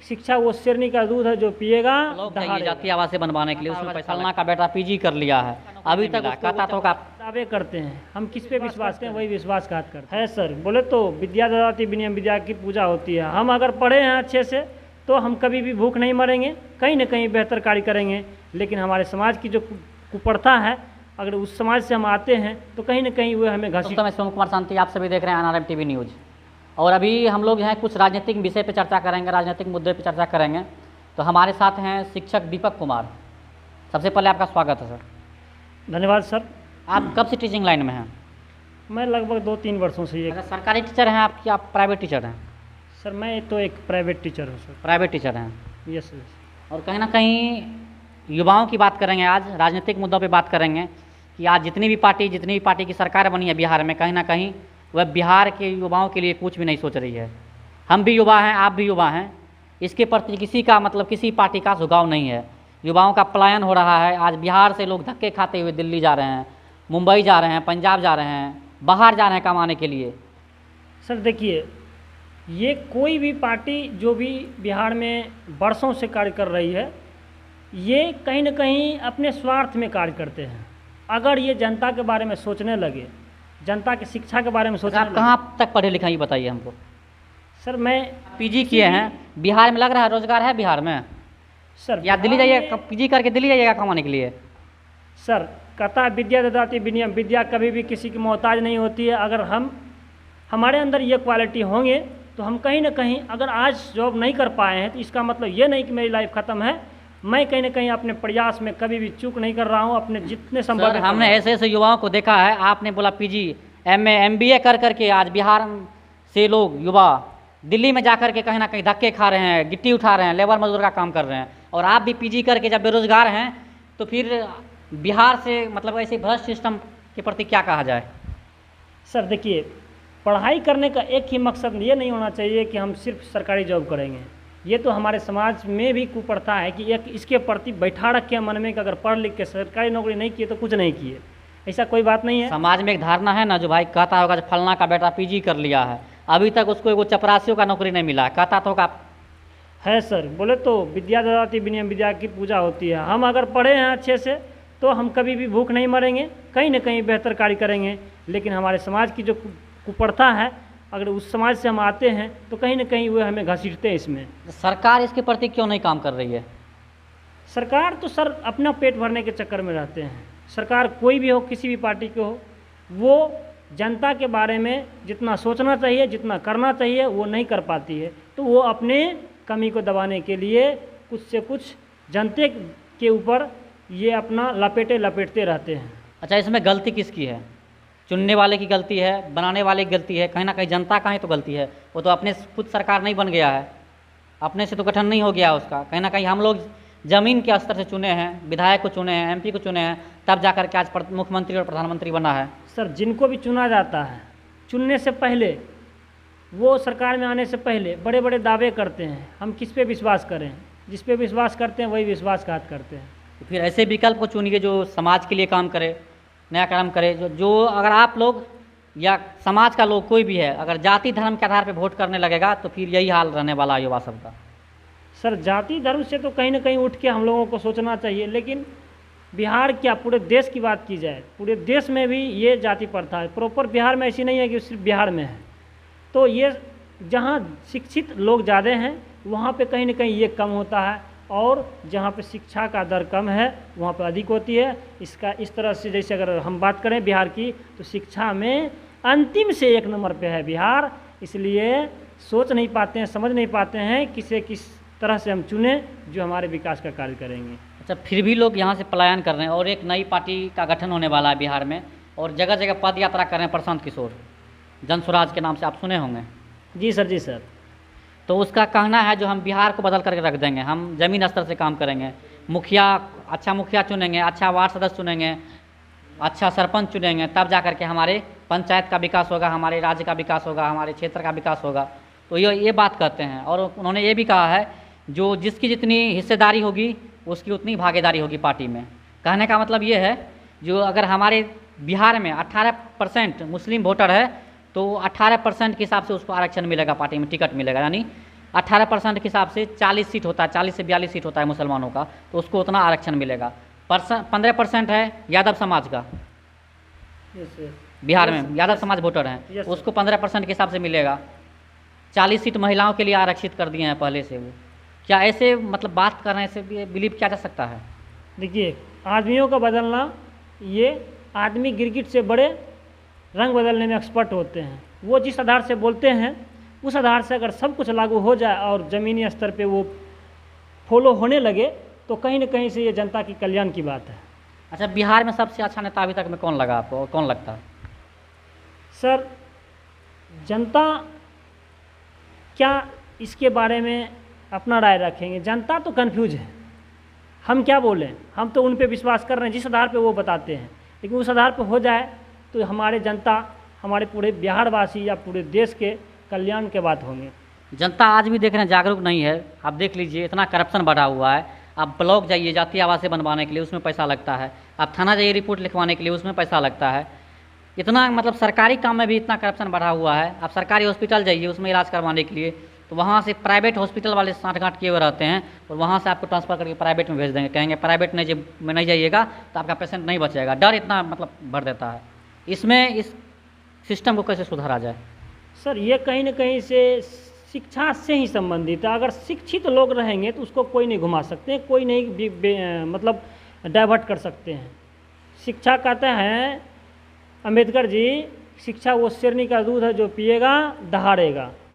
शिक्षा वो शेरनी का दूध है जो पिएगा लोग चाहिए जातीय आवासीय बनवाने के लिए, उसमें पैसा फलना का बेटा पीजी कर लिया है, अभी तक कहता तो का दावे करते हैं। हम किस पे विश्वास करते हैं, वही विश्वासघात करते हैं। सर बोले तो विद्या ददाति विनयम विद्या की पूजा होती है। हम अगर पढ़े हैं अच्छे से तो हम कभी भी भूख नहीं मरेंगे, कहीं ना कहीं बेहतर कार्य करेंगे। लेकिन हमारे समाज की जो कुप्रथा है, अगर उस समाज से हम आते हैं तो कहीं ना कहीं वो हमें घसीट। मैं सोम कुमार शांति, आप सभी देख रहे हैं एनआरएम टीवी न्यूज़। और अभी हम लोग यहाँ कुछ राजनीतिक विषय पे चर्चा करेंगे, राजनीतिक मुद्दे पे चर्चा करेंगे। तो हमारे साथ हैं शिक्षक दीपक कुमार। सबसे पहले आपका स्वागत है सर। धन्यवाद सर। आप कब से टीचिंग लाइन में हैं? मैं लगभग 2-3 वर्षों से। अगर सरकारी टीचर हैं आप कि आप प्राइवेट टीचर हैं? सर मैं तो एक प्राइवेट टीचर हूँ सर। प्राइवेट टीचर हैं। Yes sir. और कहीं ना कहीं युवाओं की बात करेंगे, आज राजनीतिक मुद्दों पे बात करेंगे कि आज जितनी भी पार्टी की सरकार बनी है बिहार में, कहीं ना कहीं वह बिहार के युवाओं के लिए कुछ भी नहीं सोच रही है। हम भी युवा हैं, आप भी युवा हैं, इसके प्रति किसी का किसी पार्टी का झुकाव नहीं है। युवाओं का पलायन हो रहा है। आज बिहार से लोग धक्के खाते हुए दिल्ली जा रहे हैं, मुंबई जा रहे हैं, पंजाब जा रहे हैं, बाहर जा रहे हैं कमाने के लिए। सर देखिए, ये कोई भी पार्टी जो भी बिहार में बरसों से कार्य कर रही है, ये कहीं ना कहीं अपने स्वार्थ में कार्य करते हैं। अगर ये जनता के बारे में सोचने लगे, जनता की शिक्षा के बारे में सोचने आप कहाँ तक पढ़े लिखे ये बताइए हमको। सर मैं पीजी किए हैं, बिहार में लग रहा है रोजगार है बिहार में? सर या दिल्ली जाइए, पीजी करके दिल्ली जाइएगा कमाने के लिए? सर कहता है विद्या ददाति विनयम विद्या कभी भी किसी की मोहताज नहीं होती है। अगर हमारे अंदर ये क्वालिटी होंगे तो हम कहीं ना कहीं, अगर आज जॉब नहीं कर पाए हैं तो इसका मतलब ये नहीं कि मेरी लाइफ ख़त्म है। मैं कहीं ना कहीं अपने प्रयास में कभी भी चूक नहीं कर रहा हूँ। अपने जितने संभव हमने ऐसे ऐसे युवाओं को देखा है। आपने बोला पीजी एमए एमबीए कर करके आज बिहार से लोग युवा दिल्ली में जाकर के कहीं ना कहीं धक्के खा रहे हैं, गिट्टी उठा रहे हैं, लेबर मजदूर का काम कर रहे हैं। और आप भी पीजी करके जब बेरोजगार हैं तो फिर बिहार से ऐसे भ्रष्ट सिस्टम के प्रति क्या कहा जाए? सर देखिए, पढ़ाई करने का एक ही मकसद ये नहीं होना चाहिए कि हम सिर्फ सरकारी जॉब करेंगे। ये तो हमारे समाज में भी कुप्रथा है कि एक इसके प्रति बैठा रख के मन में कि अगर पढ़ लिख के सरकारी नौकरी नहीं किए तो कुछ नहीं किए। ऐसा कोई बात नहीं है। समाज में एक धारणा है ना, जो भाई कहता होगा जो फलना का बेटा पीजी कर लिया है, अभी तक उसको एगो चपरासियों का नौकरी नहीं मिला है, कहता तो होगा है। सर बोले तो विद्या ददाति विनयम विद्या की पूजा होती है। हम अगर पढ़े हैं अच्छे से तो हम कभी भी भूख नहीं मरेंगे, कहीं ना कहीं बेहतर कार्य करेंगे। लेकिन हमारे समाज की जो कुप्रथा है, अगर उस समाज से हम आते हैं तो कहीं ना कहीं वो हमें घसीटते हैं। इसमें सरकार इसके प्रति क्यों नहीं काम कर रही है? सरकार तो सर अपना पेट भरने के चक्कर में रहते हैं। सरकार कोई भी हो, किसी भी पार्टी के हो, वो जनता के बारे में जितना सोचना चाहिए, जितना करना चाहिए, वो नहीं कर पाती है। तो वो अपने कमी को दबाने के लिए कुछ से कुछ जनते के ऊपर ये अपना लपेटते रहते हैं। अच्छा, इसमें गलती किसकी है? चुनने वाले की गलती है, बनाने वाले की गलती है, कहीं ना कहीं जनता का ही तो गलती है। वो तो अपने खुद सरकार नहीं बन गया है, अपने से तो गठन नहीं हो गया उसका। कहीं ना कहीं हम लोग ज़मीन के स्तर से चुने हैं, विधायक को चुने हैं, एमपी को चुने हैं, तब जाकर के आज मुख्यमंत्री और प्रधानमंत्री बना है। सर जिनको भी चुना जाता है, चुनने से पहले, वो सरकार में आने से पहले बड़े बड़े दावे करते हैं। हम किस पे विश्वास करें? जिस पे विश्वास करते हैं वही विश्वासघात करते हैं। तो फिर ऐसे विकल्प को चुनिए जो समाज के लिए काम करे, नया काम करे। जो अगर आप लोग या समाज का लोग कोई भी है, अगर जाति धर्म के आधार पर वोट करने लगेगा तो फिर यही हाल रहने वाला है युवा सबका। सर जाति धर्म से तो कहीं ना कहीं उठ के हम लोगों को सोचना चाहिए। लेकिन बिहार क्या, पूरे देश की बात की जाए, पूरे देश में भी ये जाति प्रथा है। प्रॉपर बिहार में ऐसी नहीं है कि सिर्फ बिहार में है। तो ये जहाँ शिक्षित लोग ज़्यादा हैं वहाँ पे कहीं ना कहीं ये कम होता है, और जहाँ पे शिक्षा का दर कम है वहाँ पे अधिक होती है। इस तरह से जैसे अगर हम बात करें बिहार की, तो शिक्षा में अंतिम से 1 नंबर पे है बिहार। इसलिए सोच नहीं पाते हैं, समझ नहीं पाते हैं किस तरह से हम चुने जो हमारे विकास का कार्य करेंगे। अच्छा, फिर भी लोग यहाँ से पलायन कर रहे हैं और एक नई पार्टी का गठन होने वाला है बिहार में, और जगह जगह पद यात्रा कर रहे हैं। प्रशांत किशोर जन स्वराज के नाम से आप सुने होंगे। जी सर, जी सर। तो उसका कहना है जो हम बिहार को बदल करके रख देंगे, हम ज़मीन स्तर से काम करेंगे, अच्छा मुखिया चुनेंगे, अच्छा वार्ड सदस्य चुनेंगे, अच्छा सरपंच चुनेंगे, तब जा कर के हमारे पंचायत का विकास होगा, हमारे राज्य का विकास होगा, हमारे क्षेत्र का विकास होगा। तो ये बात कहते हैं। और उन्होंने ये भी कहा है जो जिसकी जितनी हिस्सेदारी होगी उसकी उतनी भागीदारी होगी पार्टी में। कहने का मतलब ये है, जो अगर हमारे बिहार में 18% मुस्लिम वोटर है तो 18% के हिसाब से उसको आरक्षण मिलेगा, पार्टी में टिकट मिलेगा। यानी 18% के हिसाब से 40 सीट होता है, 40 से 42 सीट होता है मुसलमानों का, तो उसको उतना आरक्षण मिलेगा। 15% है यादव समाज का, बिहार में यादव समाज वोटर हैं, उसको 15% के हिसाब से मिलेगा। 40 सीट महिलाओं के लिए आरक्षित कर दिए हैं पहले से। वो क्या ऐसे मतलब बात करने से भी बिलीव किया जा सकता है? देखिए, आदमियों का बदलना, ये आदमी गिरगिट से बड़े रंग बदलने में एक्सपर्ट होते हैं। वो जिस आधार से बोलते हैं उस आधार से अगर सब कुछ लागू हो जाए और ज़मीनी स्तर पे वो फॉलो होने लगे तो कहीं ना कहीं से ये जनता की कल्याण की बात है। अच्छा, बिहार में सबसे अच्छा नेता अभी तक में कौन लगा आपको, कौन लगता है? सर, जनता क्या इसके बारे में अपना राय रखेंगे? जनता तो कन्फ्यूज है। हम क्या बोलें, हम तो उन पे विश्वास कर रहे हैं जिस आधार पे वो बताते हैं, लेकिन उस आधार पे हो जाए तो हमारे जनता, हमारे पूरे बिहारवासी या पूरे देश के कल्याण के बात होंगे। जनता आज भी देख रहे हैं जागरूक नहीं है। आप देख लीजिए, इतना करप्शन बढ़ा हुआ है। आप ब्लॉक जाइए जातीय आवासें बनवाने के लिए, उसमें पैसा लगता है। आप थाना जाइए रिपोर्ट लिखवाने के लिए, उसमें पैसा लगता है। इतना मतलब सरकारी काम में भी इतना करप्शन बढ़ा हुआ है। आप सरकारी हॉस्पिटल जाइए उसमें इलाज करवाने के लिए, तो वहाँ से प्राइवेट हॉस्पिटल वाले साँठ-गाँठ किए हुए रहते हैं और वहाँ से आपको ट्रांसफ़र करके प्राइवेट में भेज देंगे। कहेंगे प्राइवेट में नहीं जाइएगा तो आपका पेशेंट नहीं बचेगा। डर इतना मतलब भर देता है। इसमें इस सिस्टम को कैसे सुधारा जाए? सर, ये कहीं ना कहीं से शिक्षा से ही संबंधित है। अगर शिक्षित लोग रहेंगे तो उसको कोई नहीं घुमा सकते, कोई नहीं मतलब डाइवर्ट कर सकते हैं। शिक्षा कहते हैं अंबेडकर जी, शिक्षा वो शेरनी का दूध है जो पिएगा दहाड़ेगा।